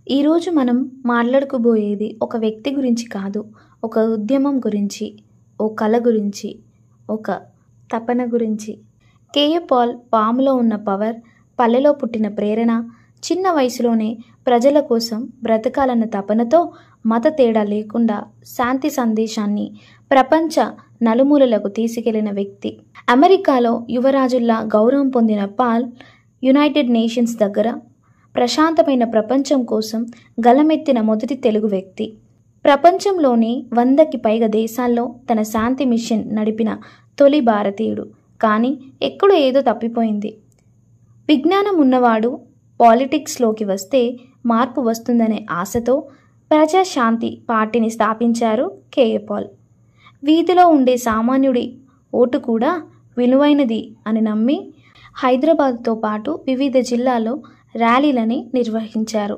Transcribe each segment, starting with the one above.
ఈరోజు మనం మాట్లాడుకోబోయేది ఒక వ్యక్తి గురించి కాదు, ఒక ఉద్యమం గురించి, ఓ కళ గురించి, ఒక తపన గురించి. కేఏ పాల్ పాములో ఉన్న పవర్, పల్లెలో పుట్టిన ప్రేరణ, చిన్న వయసులోనే ప్రజల కోసం బ్రతకాలన్న తపనతో మత తేడా లేకుండా శాంతి సందేశాన్ని ప్రపంచ నలుమూలలకు తీసుకెళ్లిన వ్యక్తి. అమెరికాలో యువరాజుల్లా గౌరవం పొందిన పాల్ యునైటెడ్ నేషన్స్ దగ్గర ప్రశాంతమైన ప్రపంచం కోసం గలమెత్తిన మొదటి తెలుగు వ్యక్తి. ప్రపంచంలోని 100కి పైగా దేశాల్లో తన శాంతి మిషన్ నడిపిన తొలి భారతీయుడు. కానీ ఎక్కడో ఏదో తప్పిపోయింది. విజ్ఞానం ఉన్నవాడు పాలిటిక్స్లోకి వస్తే మార్పు వస్తుందనే ఆశతో ప్రజాశాంతి పార్టీని స్థాపించారు కేఏ పాల్. వీధిలో ఉండే సామాన్యుడి ఓటు కూడా విలువైనది అని నమ్మి హైదరాబాద్తో పాటు వివిధ జిల్లాల్లో ర్యాలీలని నిర్వహించారు.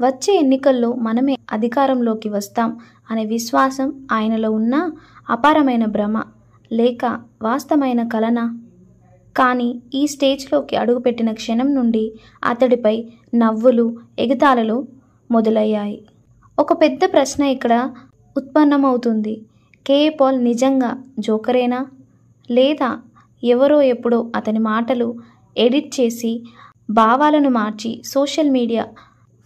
వచ్చే ఎన్నికల్లో మనమే అధికారంలోకి వస్తాం అనే విశ్వాసం ఆయనలో ఉన్న అపారమైన భ్రమ లేక వాస్తవమైన కలనా? కానీ ఈ స్టేజ్లోకి అడుగుపెట్టిన క్షణం నుండి అతడిపై నవ్వులు, ఎగతాళిలు మొదలయ్యాయి. ఒక పెద్ద ప్రశ్న ఇక్కడ ఉత్పన్నమవుతుంది. కేఏ పాల్ నిజంగా జోకరేనా? లేదా ఎవరో ఎప్పుడో అతని మాటలు ఎడిట్ చేసి భావాలను మార్చి సోషల్ మీడియా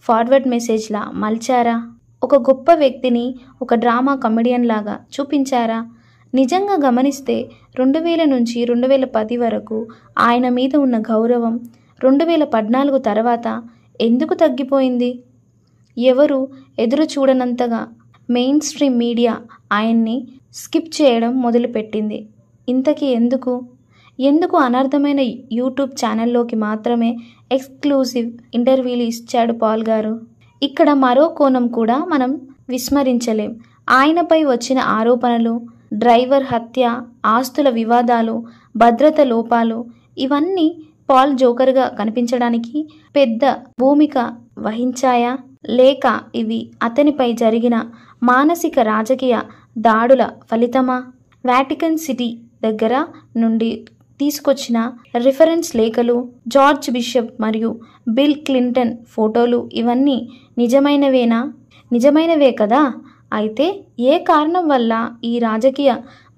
ఫార్వర్డ్ మెసేజ్లా మలిచారా? ఒక గొప్ప వ్యక్తిని ఒక డ్రామా కమెడియన్ లాగా చూపించారా? నిజంగా గమనిస్తే 2000 నుంచి 2010 వరకు ఆయన మీద ఉన్న గౌరవం 2014 తర్వాత ఎందుకు తగ్గిపోయింది? ఎవరు ఎదురు చూడనంతగా మెయిన్ స్ట్రీమ్ మీడియా ఆయన్ని స్కిప్ చేయడం మొదలుపెట్టింది. ఇంతకీ ఎందుకు అనర్థమైన యూట్యూబ్ ఛానల్లోకి మాత్రమే ఎక్స్క్లూజివ్ ఇంటర్వ్యూలు ఇచ్చాడు పాల్ గారు? ఇక్కడ మరో కోణం కూడా మనం విస్మరించలేం. ఆయనపై వచ్చిన ఆరోపణలు, డ్రైవర్ హత్య, ఆస్తుల వివాదాలు, భద్రత లోపాలు ఇవన్నీ పాల్ జోకర్గా కనిపించడానికి పెద్ద భూమిక వహించాయా? లేక ఇవి అతనిపై జరిగిన మానసిక రాజకీయ దాడుల ఫలితమా? వాటికన్ సిటీ దగ్గర నుండి తీసుకొచ్చిన రిఫరెన్స్ లేఖలు, జార్జ్ బిషప్ మరియు బిల్ క్లింటన్ ఫోటోలు ఇవన్నీ నిజమైనవే కదా? అయితే ఏ కారణం వల్ల ఈ రాజకీయ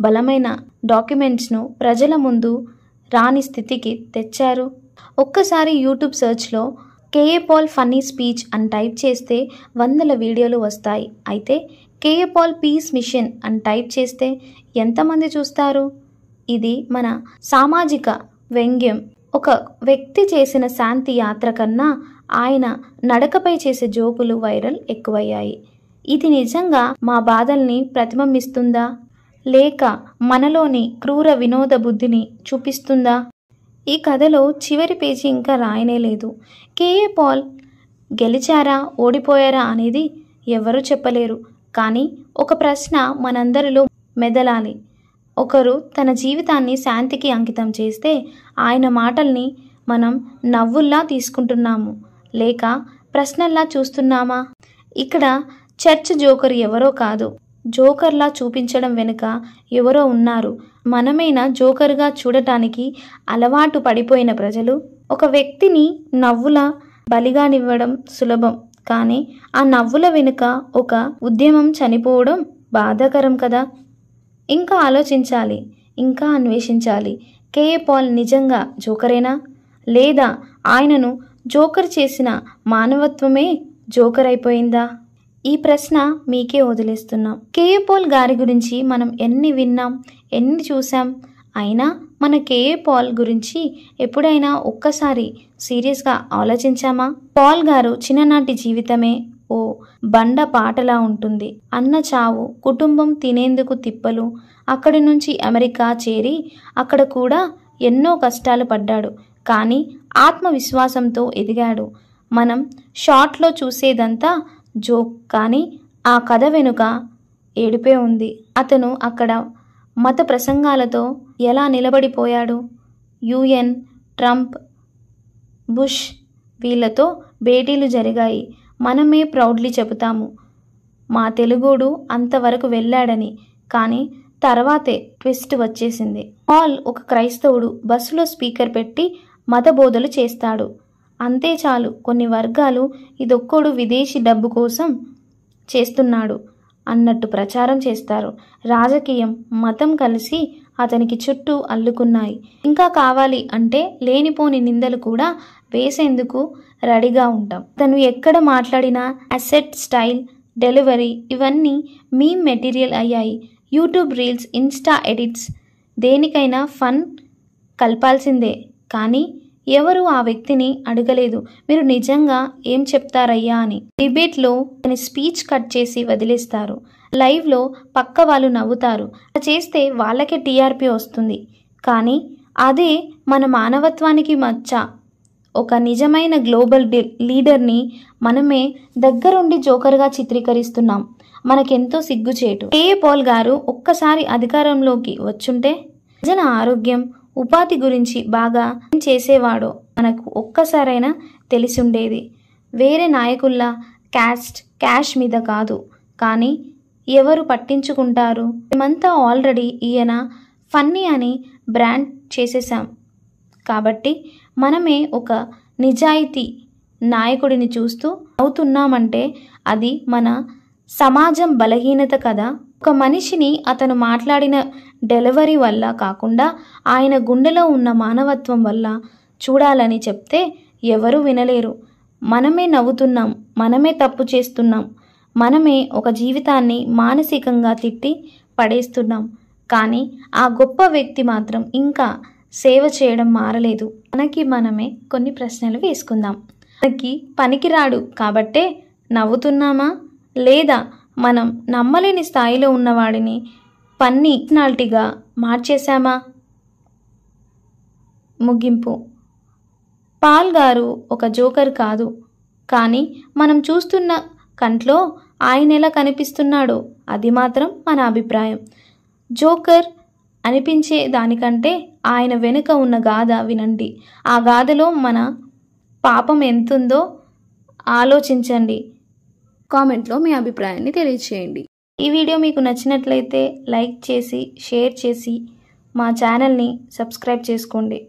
బలమైన డాక్యుమెంట్స్ను ప్రజల ముందు రాని స్థితికి తెచ్చారు? ఒక్కసారి యూట్యూబ్ సెర్చ్లో కేఏ పాల్ ఫన్నీ స్పీచ్ అని టైప్ చేస్తే వందల వీడియోలు వస్తాయి. అయితే కేఏ పాల్ పీస్ మిషన్ అని టైప్ చేస్తే ఎంతమంది చూస్తారు? ఇది మన సామాజిక వ్యంగ్యం. ఒక వ్యక్తి చేసిన శాంతి యాత్ర కన్నా ఆయన నడకపై చేసే జోకులు వైరల్ ఎక్కువయ్యాయి. ఇది నిజంగా మా బాధల్ని ప్రతిబింబిస్తుందా? లేక మనలోని క్రూర వినోద బుద్ధిని చూపిస్తుందా? ఈ కథలో చివరి పేజీ ఇంకా రాయనేలేదు. కేఏ పాల్ గెలిచారా, ఓడిపోయారా అనేది ఎవరూ చెప్పలేరు. కానీ ఒక ప్రశ్న మనందరిలో మెదలాలి. ఒకరు తన జీవితాన్ని శాంతికి అంకితం చేస్తే ఆయన మాటల్ని మనం నవ్వుల్లా తీసుకుంటున్నాము లేక ప్రశ్నల్లా చూస్తున్నామా? ఇక్కడ చర్చ్ జోకర్ ఎవరో కాదు. జోకర్లా చూపించడం వెనుక ఎవరో ఉన్నారు. మనమైనా జోకర్గా చూడటానికి అలవాటు పడిపోయిన ప్రజలు. ఒక వ్యక్తిని నవ్వుల బలిగానివ్వడం సులభం. కానీ ఆ నవ్వుల వెనుక ఒక ఉద్యమం చనిపోవడం బాధాకరం కదా? ఇంకా ఆలోచించాలి, ఇంకా అన్వేషించాలి. కేఏ పాల్ నిజంగా జోకరేనా? లేదా ఆయనను జోకర్ చేసిన మానవత్వమే జోకర్ అయిపోయిందా? ఈ ప్రశ్న మీకే వదిలేస్తున్నాం. కేఏ పాల్ గారి గురించి మనం ఎన్ని విన్నాం, ఎన్ని చూసాం. అయినా మన కేఏ పాల్ గురించి ఎప్పుడైనా ఒక్కసారి సీరియస్గా ఆలోచించామా? పాల్ గారు చిన్ననాటి జీవితమే ఓ బండ పాటలా ఉంటుంది. అన్న చావు, కుటుంబం తినేందుకు తిప్పలు, అక్కడి నుంచి అమెరికా చేరి అక్కడ కూడా ఎన్నో కష్టాలు పడ్డాడు. కానీ ఆత్మవిశ్వాసంతో ఎదిగాడు. మనం షార్ట్లో చూసేదంతా జోక్, కానీ ఆ కథ వెనుక ఏడుపే ఉంది. అతను అక్కడ మత ప్రసంగాలతో ఎలా నిలబడిపోయాడు? UN, ట్రంప్, బుష్ వీళ్ళతో భేటీలు జరిగాయి. మనమే ప్రౌడ్లీ చెబుతాము మా తెలుగోడు అంతవరకు వెళ్ళాడని. కానీ తర్వాతే ట్విస్ట్ వచ్చేసింది. పాల్ ఒక క్రైస్తవుడు. బస్సులో స్పీకర్ పెట్టి మత బోధలు చేస్తాడు. అంతే చాలు కొన్ని వర్గాలు ఇదొక్కడు విదేశీ డబ్బు కోసం చేస్తున్నాడు అన్నట్టు ప్రచారం చేస్తారు. రాజకీయం, మతం కలిసి అతనికి చుట్టూ అల్లుకున్నాయి. ఇంకా కావాలి అంటే లేనిపోని నిందలు కూడా వేసేందుకు రెడీగా ఉంటాం. తను ఎక్కడ మాట్లాడినా అసెట్, స్టైల్, డెలివరీ ఇవన్నీ మీమ్ మెటీరియల్ అయ్యాయి. యూట్యూబ్ రీల్స్, ఇన్స్టా ఎడిట్స్ దేనికైనా ఫన్ కలపాల్సిందే. కానీ ఎవరు ఆ వ్యక్తిని అడగలేదు మీరు నిజంగా ఏం చెప్తారయ్యా అని. డిబేట్లో తన స్పీచ్ కట్ చేసి వదిలేస్తారు. లైవ్లో పక్క వాళ్ళు నవ్వుతారు. అలా చేస్తే వాళ్ళకే టీఆర్పీ వస్తుంది. కానీ అదే మన మానవత్వానికి మచ్చ. ఒక నిజమైన గ్లోబల్ లీడర్ని మనమే దగ్గరుండి జోకర్గా చిత్రీకరిస్తున్నాం. మనకెంతో సిగ్గుచేటు. కేఏ పాల్ గారు ఒక్కసారి అధికారంలోకి వచ్చుంటే ప్రజల ఆరోగ్యం, ఉపాధి గురించి బాగా చేసేవాడో మనకు ఒక్కసారైనా తెలిసుండేది. వేరే నాయకుల్లా క్యాష్ మీద కాదు. కానీ ఎవరు పట్టించుకుంటారు? మేమంతా ఆల్రెడీ ఈయన ఫన్నీ అని బ్రాండ్ చేసేసాం. కాబట్టి మనమే ఒక నిజాయితీ నాయకుడిని చూస్తూ అవుతున్నామంటే అది మన సమాజం బలహీనత కదా. ఒక మనిషిని అతను మాట్లాడిన డెలివరీ వల్ల కాకుండా ఆయన గుండెలో ఉన్న మానవత్వం వల్ల చూడాలని చెప్తే ఎవరు వినలేరు. మనమే నవ్వుతున్నాం, మనమే తప్పు చేస్తున్నాం, మనమే ఒక జీవితాన్ని మానసికంగా తిట్టి పడేస్తున్నాం. కానీ ఆ గొప్ప వ్యక్తి మాత్రం ఇంకా సేవ చేయడం మారలేదు. మనకి మనమే కొన్ని ప్రశ్నలు వేసుకుందాం. మనకి పనికిరాడు కాబట్టే నవ్వుతున్నామా, లేదా మనం నమ్మలేని స్థాయిలో ఉన్నవాడిని పర్సనాలిటీగా మార్చేశామా? ముగింపు. పాల్ గారు ఒక జోకర్ కాదు. కానీ మనం చూస్తున్న కంట్లో ఆయన ఎలా కనిపిస్తున్నాడో అది మాత్రం మన అభిప్రాయం. జోకర్ అనిపించే దానికంటే ఆయన వెనుక ఉన్న గాథ వినండి. ఆ గాథలో మన పాపం ఎంతుందో ఆలోచించండి. కామెంట్లో మీ అభిప్రాయాన్ని తెలియజేయండి. ఈ వీడియో మీకు నచ్చినట్లయితే లైక్ చేసి, షేర్ చేసి మా ఛానల్ని సబ్స్క్రైబ్ చేసుకోండి.